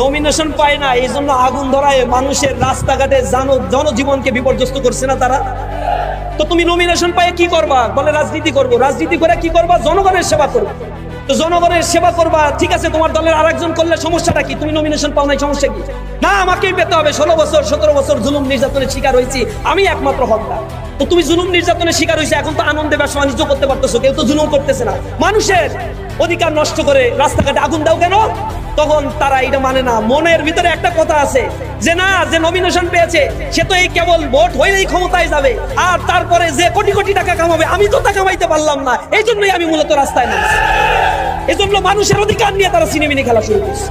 Nomination পায় না, এই জন্য আগুন ধরায় মানুষের রাস্তাঘাটে জনজীবনকে বিপর্যস্ত করছে না তারা। তো তুমি নমিনেশন পায় কি করবা? বলে রাজনীতি করবো। রাজনীতি করে কি করবা? জনগণের সেবা করবো। তো জনগণের সেবা করবা, ঠিক আছে, তোমার দলের আরেকজন করলে সমস্যাটা কি? তুমি নমিনেশন পাও নাই, সমস্যা কি? না, আমাকেই পেতে হবে। 16 বছর 17 বছর জুলুম নির্যাতনের শিকার হয়েছি, আমি একমাত্র হকদার। তো তুমি জুলুম নির্যাতনের শিকার হয়েছে, এখন তো আনন্দে ব্যবসা বাণিজ্য করতে পারতেছো, কেউ তো জুলুম করতেছে না। মানুষের অধিকার নষ্ট করে রাস্তাঘাটে আগুন দাও কেন? তখন তারা এটা মানে না। মনের ভিতরে একটা কথা আছে যে না, যে নমিনেশন পেয়েছে সে তো এই কেবল ভোট হইলেই ক্ষমতায় যাবে, আর তারপরে যে কোটি কোটি টাকা কামাবে, আমি তো টাকা কামাইতে পারলাম না, এই জন্যই আমি মূলত রাস্তায় নামছি। এই জন্য মানুষের অধিকার নিয়ে তারা সিনেমিনি খেলা শুরু করছে।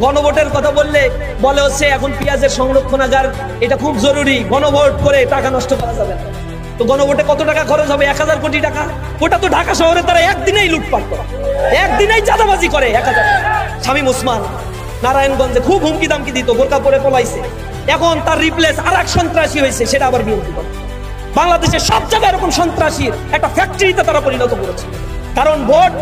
গণভোটের কথা বললে বলে হচ্ছে এখন পেঁয়াজের সংরক্ষণাগার, এটা খুব জরুরি, গণভোট করে টাকা নষ্ট করা যাবে না। তো গণভোটে কত টাকা খরচ হবে? 1000 কোটি টাকা। ওটা তো ঢাকা শহরে তারা একদিনেই লুটপাট করে, একদিনেই চাঁদাবাজি করে। 1000 শামীম ওসমান নারায়ণগঞ্জে খুব হুমকি দামকি দিত, বোরকা পরে পলাইছে, এখন তার রিপ্লেস আর এক সন্ত্রাসী হয়েছে, সেটা আবার বিএনপি করে। বাংলাদেশের সব জায়গায় এরকম সন্ত্রাসীর একটা ফ্যাক্টরিতে তারা পরিণত করেছে। কারণ ভোট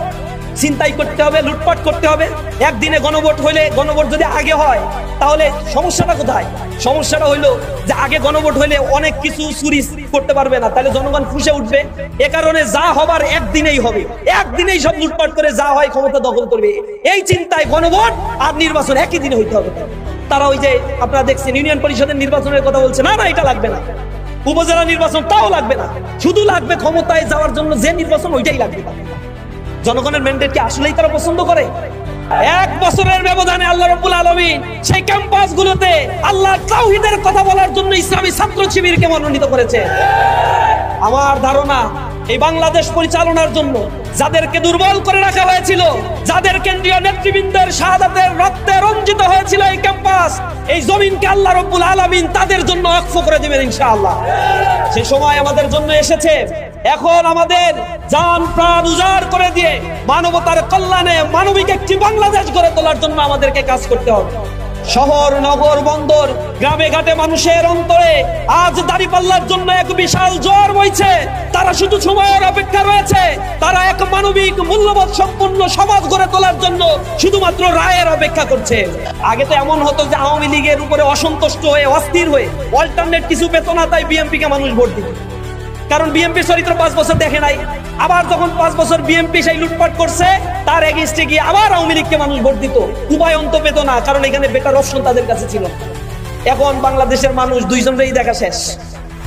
চিন্তাই করতে হবে, লুটপাট করতে হবে। একদিনে গণভোট হইলে, গণভোট যদি আগে হয় তাহলে সমস্যাটা কোথায়? সমস্যাটা হইলো যে আগে গণভোট হইলে অনেক কিছু চুরি করতে পারবে না, তাহলে জনগণ ফুঁসে উঠবে। এ কারণে যা হবার একদিনেই হবে, একদিনেই সব লুটপাট করে যা হয় ক্ষমতা দখল করবে। এই চিন্তায় গণভোট আর নির্বাচন একই দিনে হইতে হবে। তারা ওই যে আপনারা দেখছেন ইউনিয়ন পরিষদের নির্বাচনের কথা বলছে, না না এটা লাগবে না, উপজেলা নির্বাচন তাও লাগবে না, শুধু লাগবে ক্ষমতায় যাওয়ার জন্য যে নির্বাচন, ওইটাই লাগবে। জনগণের ম্যান্ডেট কি আসলেই তারা পছন্দ করে? 1 বছরের ব্যবধানে আল্লাহ রাব্বুল আলামিন সেই ক্যাম্পাসগুলোতে আল্লাহর তাওহীদের কথা বলার জন্য ইসলামী ছাত্র শিবিরকে মনোনীত করেছে। আমার ধারণা এই বাংলাদেশ পরিচালনার জন্য যাদেরকে দুর্বল করে রাখা হয়েছিল, যাদের কেন্দ্রীয় নেতৃবৃন্দের শাহাদাতের রক্তে রঞ্জিত হয়েছিল এই ক্যাম্পাস, এই জমিনকে আল্লাহ রাব্বুল আলামিন তাদের জন্য ওয়াকফ করে দেবেন ইনশাআল্লাহ। সেই সময় আমাদের জন্য এসেছে। এখন আমাদের জান প্রাণ উজাড় করে দিয়ে মানবতার কল্যাণে মানবিক একটি বাংলাদেশ গড়ে তোলার জন্য আমাদেরকে কাজ করতে হবে। শহর নগর বন্দর গ্রামে ঘাটে মানুষের অন্তরে আজ দাঁড়িপাল্লার জন্য এক বিশাল জ্বর বইছে। তারা শুধু সময়ের অপেক্ষা রয়েছে, তারা এক মানবিক মূল্যবোধ সম্পন্ন সমাজ গড়ে তোলার জন্য শুধুমাত্র রায়ের অপেক্ষা করছে। আগে তো এমন হতো যে আওয়ামী লীগের উপরে অসন্তুষ্ট হয়ে অস্থির হয়ে অল্টারনেট কিছু পেত না, তাই বিএনপি কে মানুষ ভোট দিত, কারণ বিএনপি চরিত্র 5 বছর দেখে নাই। আবার যখন 5 বছর বিএনপি সেই লুটপাট করছে, তার এগেইনস্টে গিয়ে আবার আওয়ামী লীগকে মানুষ ভোট দিত। উপায় অন্ত পেত না, কারণ এখানে বেটার অপশন তাদের কাছে ছিল। এখন বাংলাদেশের মানুষ দুইজনেরই দেখা শেষ,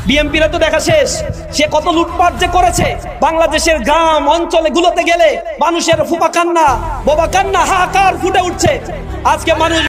বিএনপিরা তো দেখা শেষ। সে কত লুটপাট যে করেছে, বাংলাদেশের গ্রাম অঞ্চলে গুলোতে গেলে মানুষের ফুপা কান্না, বাবা কান্না, হাহাকার ফুটে উঠছে। আজকে মানুষ